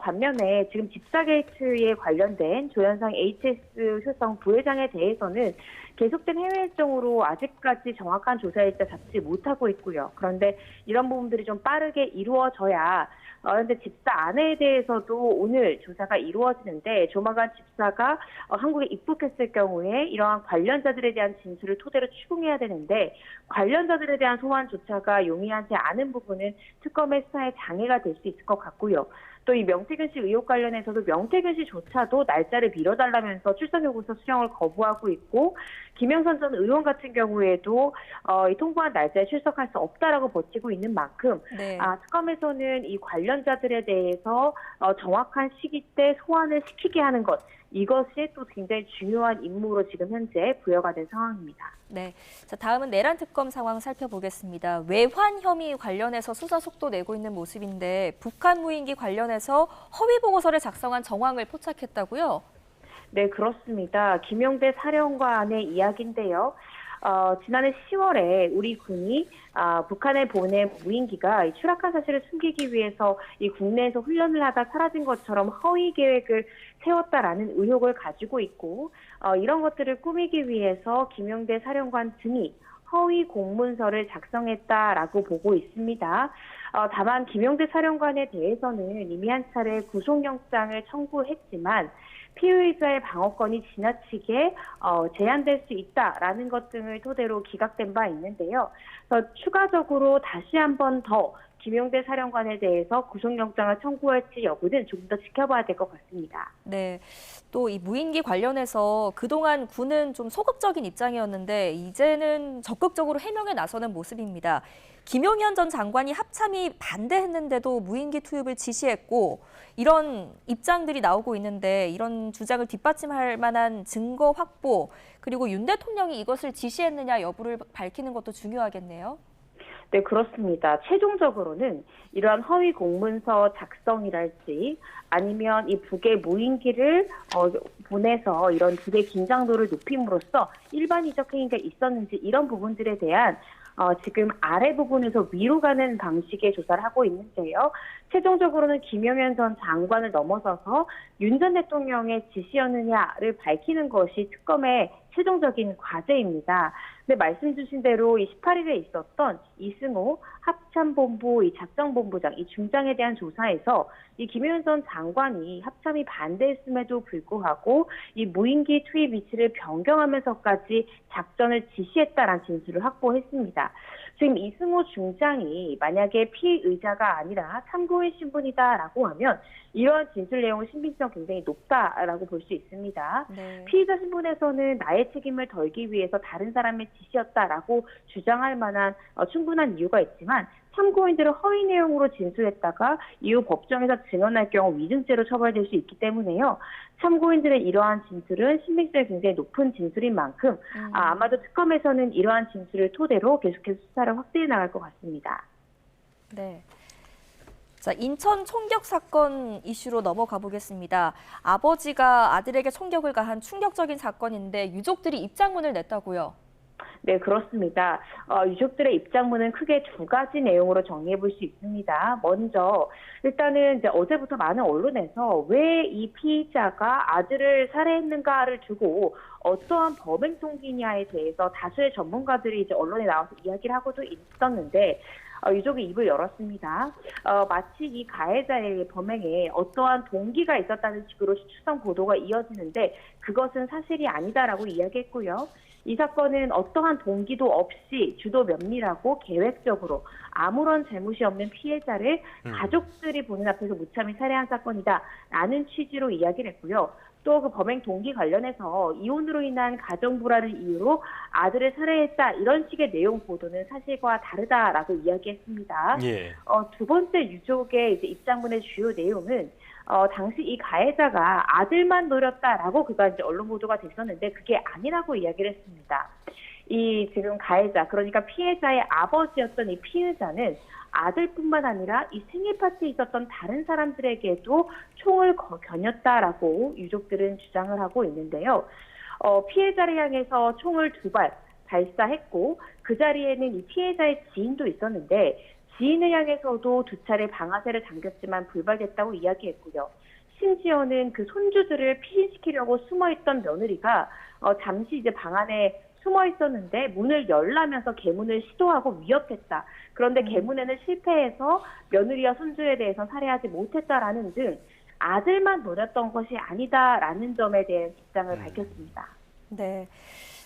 반면에 지금 집사 게이트에 관련된 조현상 HS 효성 부회장에 대해서는 계속된 해외 일정으로 아직까지 정확한 조사 일자 잡지 못하고 있고요. 그런데 이런 부분들이 좀 빠르게 이루어져야 그런데 집사 아내에 대해서도 오늘 조사가 이루어지는데 조만간 집사가 한국에 입국했을 경우에 이러한 관련자들에 대한 진술을 토대로 추궁해야 되는데 관련자들에 대한 소환조차가 용이하지 않은 부분은 특검의 수사에 장애가 될 수 있을 것 같고요. 또 이 명태균 씨 의혹 관련해서도 명태균 씨조차도 날짜를 미뤄달라면서 출석 요구서 수령을 거부하고 있고 김영선 전 의원 같은 경우에도 이 통보한 날짜에 출석할 수 없다라고 버티고 있는 만큼 네. 특검에서는 이 관련자들에 대해서 정확한 시기대 소환을 시키게 하는 것 이것이 또 굉장히 중요한 임무로 지금 현재 부여가 된 상황입니다. 네, 자 다음은 내란 특검 상황 살펴보겠습니다. 외환 혐의 관련해서 수사 속도 내고 있는 모습인데 북한 무인기 관련해서 허위 보고서를 작성한 정황을 포착했다고요? 네, 그렇습니다. 김용대 사령관의 이야기인데요. 지난해 10월에 우리 군이 북한에 보낸 무인기가 추락한 사실을 숨기기 위해서 이 국내에서 훈련을 하다 사라진 것처럼 허위 계획을 세웠다라는 의혹을 가지고 있고 이런 것들을 꾸미기 위해서 김용대 사령관 등이 허위 공문서를 작성했다라고 보고 있습니다. 다만 김용대 사령관에 대해서는 이미 한 차례 구속영장을 청구했지만 피의자의 방어권이 지나치게 제한될 수 있다라는 것 등을 토대로 기각된 바 있는데요. 그래서 추가적으로 다시 한 번 더 김용대 사령관에 대해서 구속영장을 청구할지 여부는 조금 더 지켜봐야 될 것 같습니다. 네, 또 이 무인기 관련해서 그동안 군은 좀 소극적인 입장이었는데 이제는 적극적으로 해명에 나서는 모습입니다. 김용현 전 장관이 합참이 반대했는데도 무인기 투입을 지시했고 이런 입장들이 나오고 있는데 이런 주장을 뒷받침할 만한 증거 확보 그리고 윤 대통령이 이것을 지시했느냐 여부를 밝히는 것도 중요하겠네요. 네, 그렇습니다. 최종적으로는 이러한 허위 공문서 작성이랄지 아니면 이 북에 무인기를 보내서 이런 북의 긴장도를 높임으로써 일반이적 행위가 있었는지 이런 부분들에 대한 지금 아래 부분에서 위로 가는 방식의 조사를 하고 있는데요. 최종적으로는 김용현 전 장관을 넘어서서 윤 전 대통령의 지시였느냐를 밝히는 것이 특검의 최종적인 과제입니다. 근데 말씀 주신 대로 이 18일에 있었던 이승호 합참본부 이 작정본부장 이 중장에 대한 조사에서 이 김용현 전 장관이 합참이 반대했음에도 불구하고 이 무인기 투입 위치를 변경하면서까지 작전을 지시했다라는 진술을 확보했습니다. 지금 이승호 중장이 만약에 피의자가 아니라 참고인 신분이다라고 하면 이러한 진술 내용의 신빙성 굉장히 높다라고 볼 수 있습니다. 네. 피의자 신분에서는 나의 책임을 덜기 위해서 다른 사람의 지시였다라고 주장할 만한 충분한 이유가 있지만 참고인들은 허위 내용으로 진술했다가 이후 법정에서 증언할 경우 위증죄로 처벌될 수 있기 때문에요. 참고인들의 이러한 진술은 신빙성이 굉장히 높은 진술인 만큼 아마도 특검에서는 이러한 진술을 토대로 계속해서 수사를 확대해 나갈 것 같습니다. 네. 자, 인천 총격 사건 이슈로 넘어가 보겠습니다. 아버지가 아들에게 총격을 가한 충격적인 사건인데 유족들이 입장문을 냈다고요? 네, 그렇습니다. 유족들의 입장문은 크게 두 가지 내용으로 정리해 볼 수 있습니다. 먼저 일단은 이제 어제부터 많은 언론에서 왜 이 피의자가 아들을 살해했는가를 두고 어떠한 범행 동기냐에 대해서 다수의 전문가들이 이제 언론에 나와서 이야기를 하고도 있었는데 유족이 입을 열었습니다. 마치 이 가해자의 범행에 어떠한 동기가 있었다는 식으로 추정 보도가 이어지는데 그것은 사실이 아니다라고 이야기했고요. 이 사건은 어떠한 동기도 없이 주도 면밀하고 계획적으로 아무런 잘못이 없는 피해자를 가족들이 보는 앞에서 무참히 살해한 사건이다라는 취지로 이야기를 했고요. 또 그 범행 동기 관련해서 이혼으로 인한 가정 불화를 이유로 아들을 살해했다 이런 식의 내용 보도는 사실과 다르다라고 이야기했습니다. 예. 두 번째 유족의 이제 입장문의 주요 내용은 당시 이 가해자가 아들만 노렸다라고 그가 이제 언론 보도가 됐었는데 그게 아니라고 이야기를 했습니다. 이 지금 가해자 그러니까 피해자의 아버지였던 이 피해자는 아들뿐만 아니라 이 생일 파티에 있었던 다른 사람들에게도 총을 겨눴다라고 유족들은 주장을 하고 있는데요. 피해자를 향해서 총을 2발 발사했고 그 자리에는 이 피해자의 지인도 있었는데 지인을 향해서도 2차례 방아쇠를 당겼지만 불발됐다고 이야기했고요. 심지어는 그 손주들을 피신시키려고 숨어있던 며느리가 잠시 이제 방 안에 숨어 있었는데 문을 열라면서 개문을 시도하고 위협했다. 그런데 개문에는 실패해서 며느리와 손주에 대해서 살해하지 못했다라는 등 아들만 노렸던 것이 아니다라는 점에 대한 입장을 밝혔습니다. 네.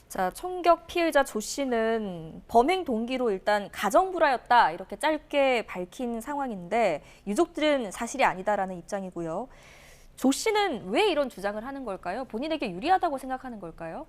자, 총격 피해자 조 씨는 범행 동기로 일단 가정 불화였다 이렇게 짧게 밝힌 상황인데 유족들은 사실이 아니다라는 입장이고요. 조 씨는 왜 이런 주장을 하는 걸까요? 본인에게 유리하다고 생각하는 걸까요?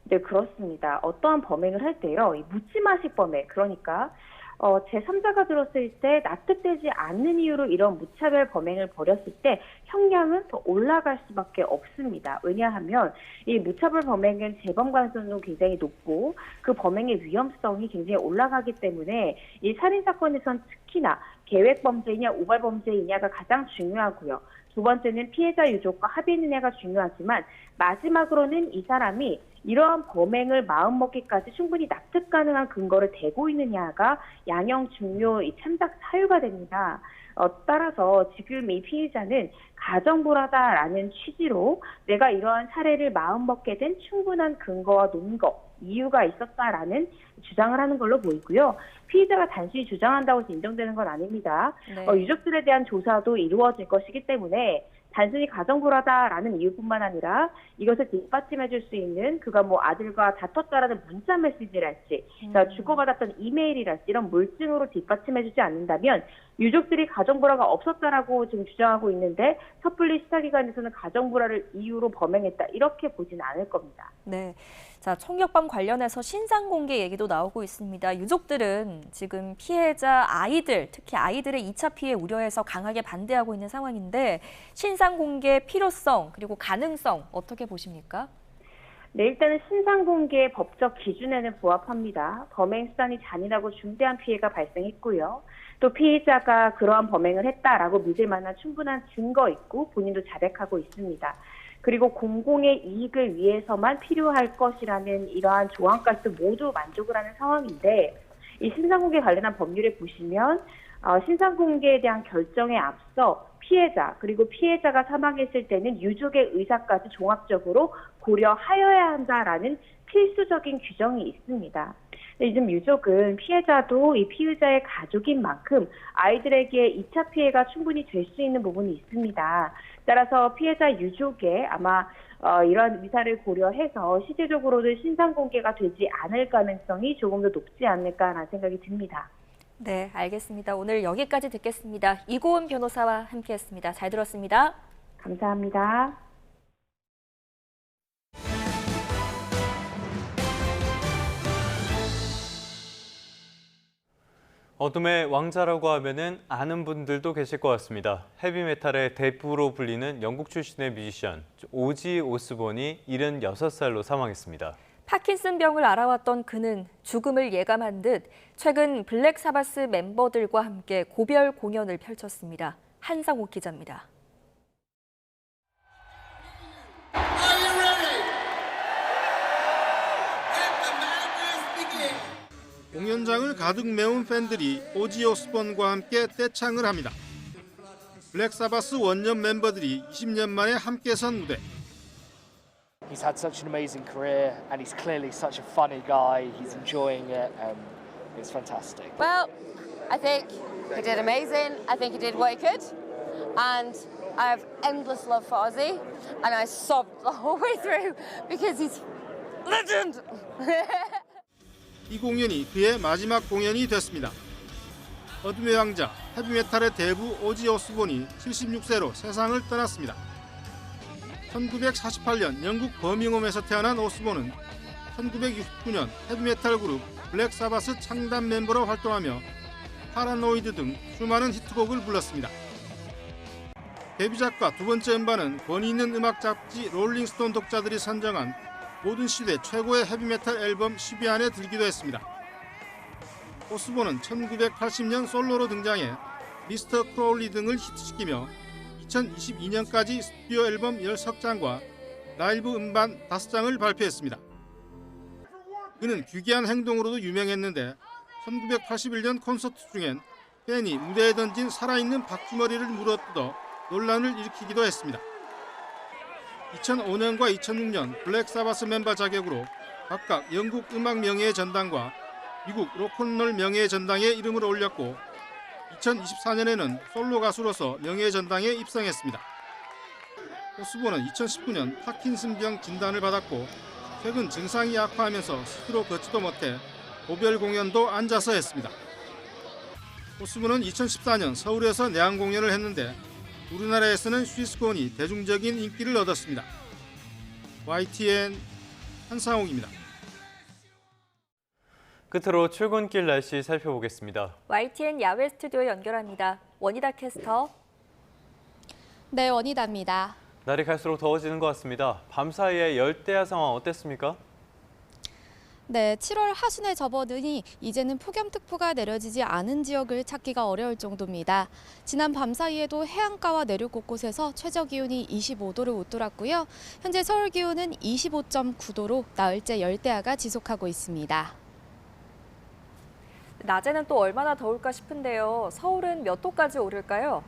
네, 그렇습니다. 어떠한 범행을 할 때요, 이 묻지마식 범행, 그러니까 제3자가 들었을 때 납득되지 않는 이유로 이런 무차별 범행을 벌였을 때 형량은 더 올라갈 수밖에 없습니다. 왜냐하면 이 무차별 범행은 재범 가능성도 굉장히 높고 그 범행의 위험성이 굉장히 올라가기 때문에 이 살인사건에선 특히나 계획범죄이냐 우발범죄이냐가 가장 중요하고요. 두 번째는 피해자 유족과 합의느냐가 중요하지만 마지막으로는 이 사람이 이러한 범행을 마음먹기까지 충분히 납득 가능한 근거를 대고 있느냐가 양형 중요 이 참작 사유가 됩니다. 따라서 지금 이 피해자는 가정불화다라는 취지로 내가 이러한 살해를 마음먹게 된 충분한 근거와 논거, 이유가 있었다라는 주장을 하는 걸로 보이고요. 피의자가 단순히 주장한다고 해서 인정되는 건 아닙니다. 네. 유족들에 대한 조사도 이루어질 것이기 때문에 단순히 가정불화다라는 이유뿐만 아니라 이것을 뒷받침해 줄 수 있는 그가 뭐 아들과 다퉜다라는 문자 메시지랄지 주고받았던 이메일이랄지 이런 물증으로 뒷받침해 주지 않는다면 유족들이 가정불화가 없었다라고 지금 주장하고 있는데 섣불리 수사기관에서는 가정불화를 이유로 범행했다 이렇게 보지는 않을 겁니다. 네. 자, 총격범 관련해서 신상 공개 얘기도 나오고 있습니다. 유족들은 지금 피해자 아이들, 특히 아이들의 2차 피해 우려해서 강하게 반대하고 있는 상황인데 신상 공개 필요성 그리고 가능성 어떻게 보십니까? 네, 일단은 신상 공개의 법적 기준에는 부합합니다. 범행 수단이 잔인하고 중대한 피해가 발생했고요. 또 피해자가 그러한 범행을 했다라고 믿을 만한 충분한 증거 있고 본인도 자백하고 있습니다. 그리고 공공의 이익을 위해서만 필요할 것이라는 이러한 조항까지도 모두 만족을 하는 상황인데 이 신상공개 관련한 법률에 보시면 신상 공개에 대한 결정에 앞서 피해자 그리고 피해자가 사망했을 때는 유족의 의사까지 종합적으로 고려하여야 한다라는 필수적인 규정이 있습니다. 요즘 유족은 피해자도 이 피의자의 가족인 만큼 아이들에게 2차 피해가 충분히 될 수 있는 부분이 있습니다. 따라서 피해자 유족의 아마 이러한 의사를 고려해서 실질적으로는 신상 공개가 되지 않을 가능성이 조금 더 높지 않을까라는 생각이 듭니다. 네, 알겠습니다. 오늘 여기까지 듣겠습니다. 이고은 변호사와 함께했습니다. 잘 들었습니다. 감사합니다. 어둠의 왕자라고 하면은 아는 분들도 계실 것 같습니다. 헤비메탈의 대부로 불리는 영국 출신의 뮤지션 오지 오스본이 76살로 사망했습니다. 파킨슨병을 앓아왔던 그는 죽음을 예감한 듯 최근 블랙 사바스 멤버들과 함께 고별 공연을 펼쳤습니다. 한상욱 기자입니다. 공연장을 가득 메운 팬들이 오지 오스본과 함께 떼창을 합니다. 블랙 사바스 원년 멤버들이 20년 만에 함께 선 무대. He's had such an amazing career and he's clearly such a funny guy. He's enjoying it. It's fantastic. Well, I think he did amazing. I think he did what he could. And I have endless love for Ozzy. And I sobbed the whole way through because he's legend. 이 공연이 그의 마지막 공연이 됐습니다. 어둠의 왕자, 헤비메탈의 대부 오지 오스본이 76세로 세상을 떠났습니다. 1948년 영국 버밍엄에서 태어난 오스본은 1969년 헤비메탈 그룹 블랙 사바스 창단 멤버로 활동하며 파라노이드 등 수많은 히트곡을 불렀습니다. 데뷔작과 두 번째 음반은 권위 있는 음악 잡지 롤링스톤 독자들이 선정한 모든 시대 최고의 헤비메탈 앨범 10위 안에 들기도 했습니다. 오스본은 1980년 솔로로 등장해 미스터 크로울리 등을 히트시키며 2022년까지 스튜디오 앨범 13장과 라이브 음반 5장을 발표했습니다. 그는 귀기한 행동으로도 유명했는데 1981년 콘서트 중엔 팬이 무대에 던진 살아있는 박쥐머리를 물어뜯어 논란을 일으키기도 했습니다. 2005년과 2006년 블랙 사바스 멤버 자격으로 각각 영국 음악 명예의 전당과 미국 로큰롤 명예의 전당에 이름을 올렸고 2024년에는 솔로 가수로서 명예의 전당에 입성했습니다. 오스본은 2019년 파킨슨병 진단을 받았고 최근 증상이 악화하면서 스스로 걷지도 못해 고별 공연도 앉아서 했습니다. 오스본은 2014년 서울에서 내한 공연을 했는데 우리나라에서는 스위스콘이 대중적인 인기를 얻었습니다. YTN 한상욱입니다. 끝으로 출근길 날씨 살펴보겠습니다. YTN 야외 스튜디오 연결합니다. 원희다 캐스터. 네, 원희다입니다. 날이 갈수록 더워지는 것 같습니다. 밤사이에 열대야 상황 어땠습니까? 네, 7월 하순에 접어드니 이제는 폭염특보가 내려지지 않은 지역을 찾기가 어려울 정도입니다. 지난 밤 사이에도 해안가와 내륙 곳곳에서 최저 기온이 25도를 웃돌았고요. 현재 서울 기온은 25.9도로 나흘째 열대야가 지속하고 있습니다. 낮에는 또 얼마나 더울까 싶은데요. 서울은 몇 도까지 오를까요?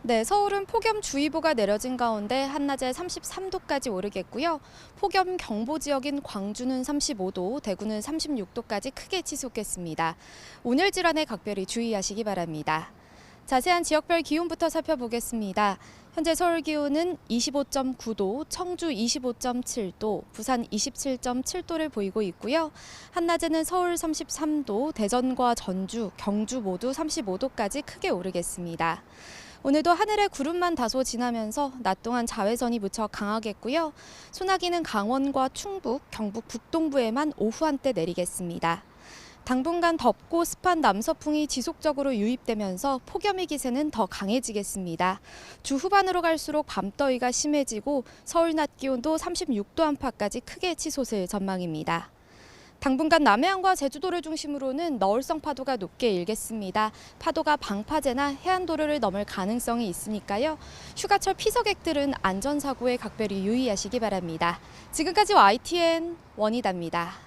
네, 서울은 폭염주의보가 내려진 가운데 한낮에 33도까지 오르겠고요. 폭염 경보 지역인 광주는 35도, 대구는 36도까지 크게 치솟겠습니다. 온열 질환에 각별히 주의하시기 바랍니다. 자세한 지역별 기온부터 살펴보겠습니다. 현재 서울 기온은 25.9도, 청주 25.7도, 부산 27.7도를 보이고 있고요. 한낮에는 서울 33도, 대전과 전주, 경주 모두 35도까지 크게 오르겠습니다. 오늘도 하늘에 구름만 다소 지나면서 낮 동안 자외선이 무척 강하겠고요. 소나기는 강원과 충북, 경북 북동부에만 오후 한때 내리겠습니다. 당분간 덥고 습한 남서풍이 지속적으로 유입되면서 폭염의 기세는 더 강해지겠습니다. 주 후반으로 갈수록 밤더위가 심해지고 서울 낮 기온도 36도 안팎까지 크게 치솟을 전망입니다. 당분간 남해안과 제주도를 중심으로는 너울성 파도가 높게 일겠습니다. 파도가 방파제나 해안도로를 넘을 가능성이 있으니까요. 휴가철 피서객들은 안전사고에 각별히 유의하시기 바랍니다. 지금까지 YTN 원희다입니다.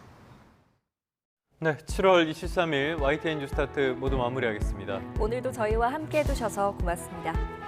네, 7월 23일 YTN 뉴스타트 모두 마무리하겠습니다. 오늘도 저희와 함께 해주셔서 고맙습니다.